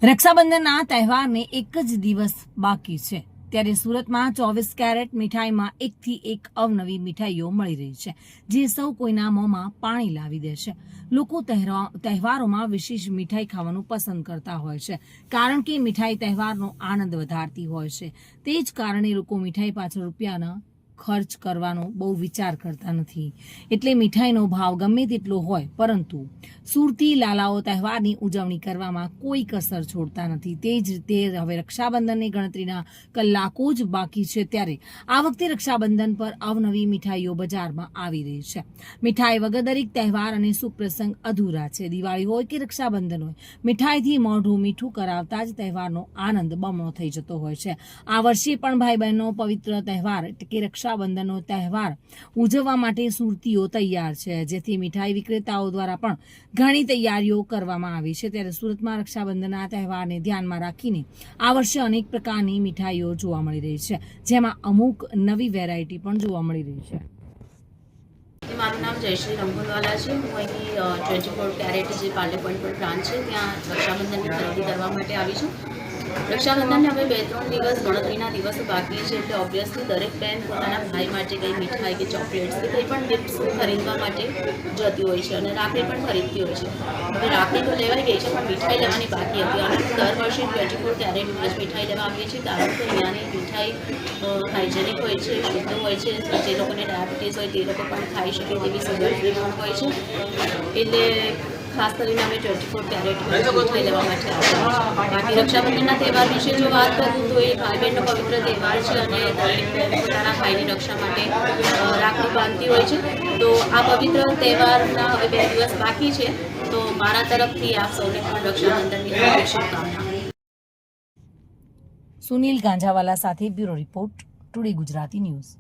રક્ષાબંધનના તહેવારને એક જ દિવસ બાકી છે ત્યારે સુરતમાં 24 કેરેટ મીઠાઈમાં એકથી એક અવનવી મીઠાઈઓ મળી રહી છે, જે સૌ કોઈના મોંમાં પાણી લાવી દે છે। લોકો તહેવારોમાં વિશેષ મીઠાઈ ખાવાનું પસંદ કરતા હોય છે, કારણ કે મીઠાઈ તહેવારનો આનંદ વધારતી હોય છે। તે જ કારણે લોકો મીઠાઈ પાછળ રૂપિયાના ખર્ચ કરવાનો બહુ વિચાર કરતા નથી, એટલે મીઠાઈનો ભાવ ગમે તેટલો હોય, પરંતુ સુરતી લાલાઓ તહેવારની ઉજવણી કરવામાં કોઈ કસર છોડતા નથી। તે જ રીતે હવે રક્ષાબંધનની ગણતરીના કલાકો જ બાકી છે, ત્યારે આ વખતે રક્ષાબંધન પર અવનવી મીઠાઈઓ બજારમાં આવી રહી છે। મીઠાઈ વગર દરેક તહેવાર અને સુપ્રસંગ અધૂરા છે। દિવાળી હોય કે રક્ષાબંધન હોય, મીઠાઈથી મોઢું મીઠું કરાવતા જ તહેવારનો આનંદ બમણો થઈ જતો હોય છે। આ વર્ષે પણ ભાઈ બહેનનો પવિત્ર તહેવાર એટલે કે રક્ષાબંધનનો તહેવાર ઉજવવા માટે સુરતીઓ તૈયાર છે, જેથી મીઠાઈ વિક્રેતાઓ દ્વારા પણ ઘણી તૈયારીઓ કરવામાં આવી છે। ત્યારે સુરતમાં રક્ષાબંધનના તહેવારને ધ્યાનમાં રાખીને આ વર્ષે અનેક પ્રકારની મીઠાઈઓ જોવા મળી રહી છે, જેમાં અમુક નવી વેરાયટી પણ જોવા મળી રહી છે। મારું નામ જયશ્રી રંગોલવાલા છે। હું અહીં 24 કેરેટ જે પાર્લે પોઈન્ટ પર બ્રાન્ચ છે ત્યાં રક્ષાબંધનની ખરીદી કરવા માટે આવી છું। રક્ષાબંધનને હવે 2-3 દિવસ ગણતરીના દિવસો બાકી છે, એટલે ઓબ્વિયસલી દરેક બહેન પોતાના ભાઈ માટે કંઈ મીઠાઈ કે ચોકલેટ્સ કે કંઈ પણ ગિફ્ટ્સ ખરીદવા માટે જતી હોય છે, અને રાખડી પણ ખરીદતી હોય છે। હવે રાખડી તો લેવાઈ ગઈ છે, પણ મીઠાઈ લેવાની બાકી હતી, અને દર વર્ષે 24 કેરેટમાં જ મીઠાઈ લેવા આવીએ છીએ, કારણ કે અહીંયાની મીઠાઈ હાઇજેનિક હોય છે, શુદ્ધ હોય છે। જે લોકોને ડાયાબિટીસ હોય તે લોકો પણ ખાઈ શકે તેવી સુગર ફ્રી પણ હોય છે, એટલે ખાસ કરીને અમે 24 કેરેટમાં મીઠાઈ લેવા માટે આવ્યા છીએ। બાકી રક્ષાબંધનના તહેવાર વિશે જો વાત કરું તો એ ભાઈ બહેનનો પવિત્ર તહેવાર છે, અને દરેક બહેન પોતાના ભાઈની રક્ષા માટે રાખડી બાંધતી હોય છે। તો આ પવિત્ર તહેવારના હવે 2 દિવસ બાકી છે, તો મારા તરફથી આપ સૌને પણ રક્ષાબંધનની હાર્દિક શુભકામનાઓ। સુનિલ ગાંજાવાલા સાથે bureau report, today Gujarati news.